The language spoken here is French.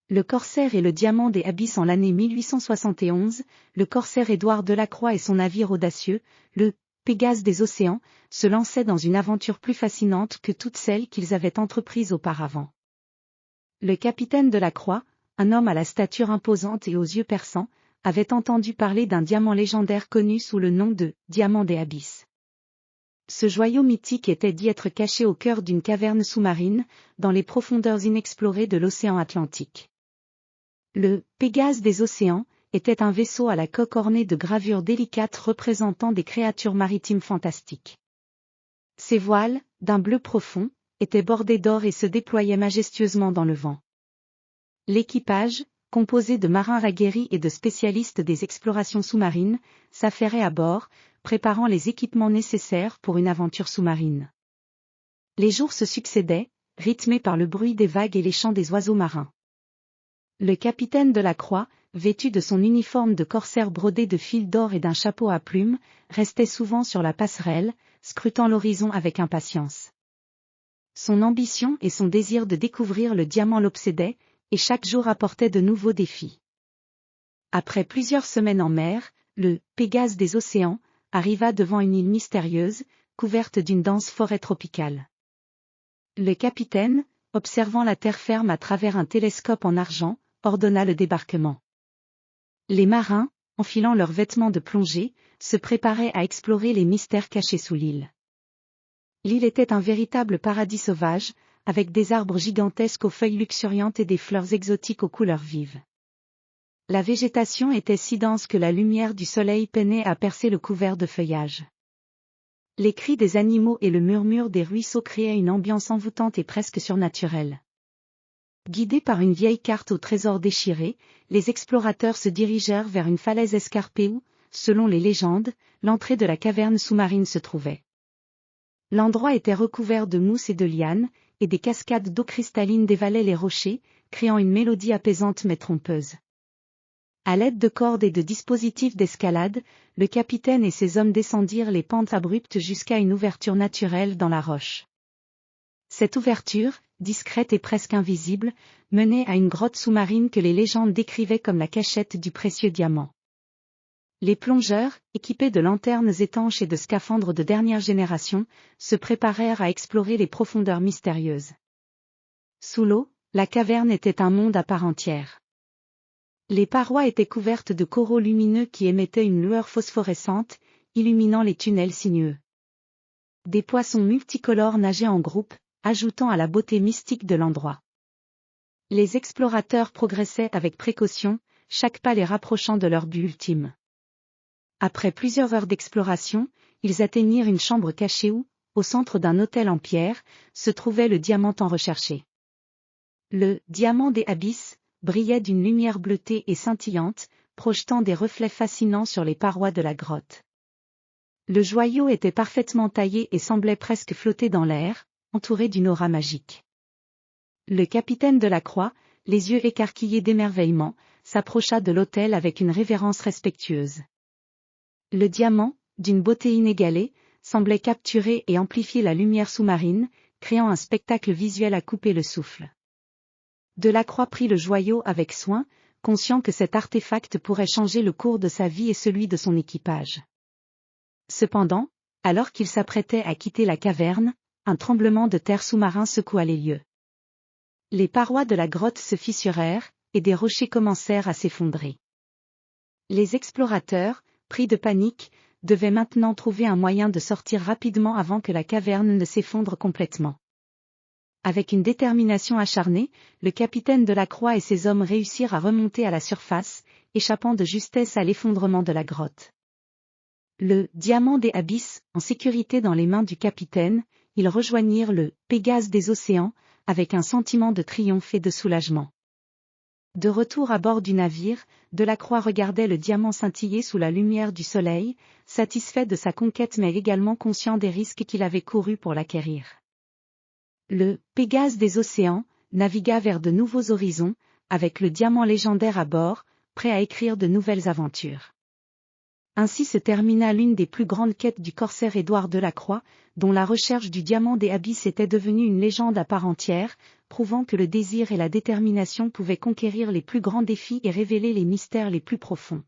Le corsaire et le diamant des abysses. En l'année 1871, le corsaire Édouard Delacroix et son navire audacieux, le Pégase des océans, se lançaient dans une aventure plus fascinante que toutes celles qu'ils avaient entreprises auparavant. Le capitaine Delacroix, un homme à la stature imposante et aux yeux perçants, avait entendu parler d'un diamant légendaire connu sous le nom de diamant des abysses. Ce joyau mythique était dit être caché au cœur d'une caverne sous-marine, dans les profondeurs inexplorées de l'océan Atlantique. Le Pégase des océans était un vaisseau à la coque ornée de gravures délicates représentant des créatures maritimes fantastiques. Ses voiles, d'un bleu profond, étaient bordés d'or et se déployaient majestueusement dans le vent. L'équipage, composé de marins aguerris et de spécialistes des explorations sous-marines, s'affairait à bord, préparant les équipements nécessaires pour une aventure sous-marine. Les jours se succédaient, rythmés par le bruit des vagues et les chants des oiseaux marins. Le capitaine Delacroix, vêtu de son uniforme de corsaire brodé de fils d'or et d'un chapeau à plumes, restait souvent sur la passerelle, scrutant l'horizon avec impatience. Son ambition et son désir de découvrir le diamant l'obsédaient, et chaque jour apportait de nouveaux défis. Après plusieurs semaines en mer, le Pégase des océans arriva devant une île mystérieuse, couverte d'une dense forêt tropicale. Le capitaine, observant la terre ferme à travers un télescope en argent, ordonna le débarquement. Les marins, enfilant leurs vêtements de plongée, se préparaient à explorer les mystères cachés sous l'île. L'île était un véritable paradis sauvage, avec des arbres gigantesques aux feuilles luxuriantes et des fleurs exotiques aux couleurs vives. La végétation était si dense que la lumière du soleil peinait à percer le couvert de feuillage. Les cris des animaux et le murmure des ruisseaux créaient une ambiance envoûtante et presque surnaturelle. Guidés par une vieille carte au trésor déchiré, les explorateurs se dirigèrent vers une falaise escarpée où, selon les légendes, l'entrée de la caverne sous-marine se trouvait. L'endroit était recouvert de mousse et de lianes, et des cascades d'eau cristalline dévalaient les rochers, créant une mélodie apaisante mais trompeuse. À l'aide de cordes et de dispositifs d'escalade, le capitaine et ses hommes descendirent les pentes abruptes jusqu'à une ouverture naturelle dans la roche. Cette ouverture, discrète et presque invisible, menait à une grotte sous-marine que les légendes décrivaient comme la cachette du précieux diamant. Les plongeurs, équipés de lanternes étanches et de scaphandres de dernière génération, se préparèrent à explorer les profondeurs mystérieuses. Sous l'eau, la caverne était un monde à part entière. Les parois étaient couvertes de coraux lumineux qui émettaient une lueur phosphorescente, illuminant les tunnels sinueux. Des poissons multicolores nageaient en groupe, ajoutant à la beauté mystique de l'endroit. Les explorateurs progressaient avec précaution, chaque pas les rapprochant de leur but ultime. Après plusieurs heures d'exploration, ils atteignirent une chambre cachée où, au centre d'un autel en pierre, se trouvait le diamant tant recherché. Le diamant des abysses brillait d'une lumière bleutée et scintillante, projetant des reflets fascinants sur les parois de la grotte. Le joyau était parfaitement taillé et semblait presque flotter dans l'air, entouré d'une aura magique. Le capitaine Delacroix, les yeux écarquillés d'émerveillement, s'approcha de l'autel avec une révérence respectueuse. Le diamant, d'une beauté inégalée, semblait capturer et amplifier la lumière sous-marine, créant un spectacle visuel à couper le souffle. Delacroix prit le joyau avec soin, conscient que cet artefact pourrait changer le cours de sa vie et celui de son équipage. Cependant, alors qu'il s'apprêtait à quitter la caverne, un tremblement de terre sous-marin secoua les lieux. Les parois de la grotte se fissurèrent, et des rochers commencèrent à s'effondrer. Les explorateurs, pris de panique, devaient maintenant trouver un moyen de sortir rapidement avant que la caverne ne s'effondre complètement. Avec une détermination acharnée, le capitaine Delacroix et ses hommes réussirent à remonter à la surface, échappant de justesse à l'effondrement de la grotte. Le diamant des abysses, en sécurité dans les mains du capitaine, ils rejoignirent le Pégase des océans, avec un sentiment de triomphe et de soulagement. De retour à bord du navire, Delacroix regardait le diamant scintiller sous la lumière du soleil, satisfait de sa conquête mais également conscient des risques qu'il avait courus pour l'acquérir. Le Pégase des océans navigua vers de nouveaux horizons, avec le diamant légendaire à bord, prêt à écrire de nouvelles aventures. Ainsi se termina l'une des plus grandes quêtes du corsaire Édouard Delacroix, dont la recherche du diamant des abysses était devenue une légende à part entière, prouvant que le désir et la détermination pouvaient conquérir les plus grands défis et révéler les mystères les plus profonds.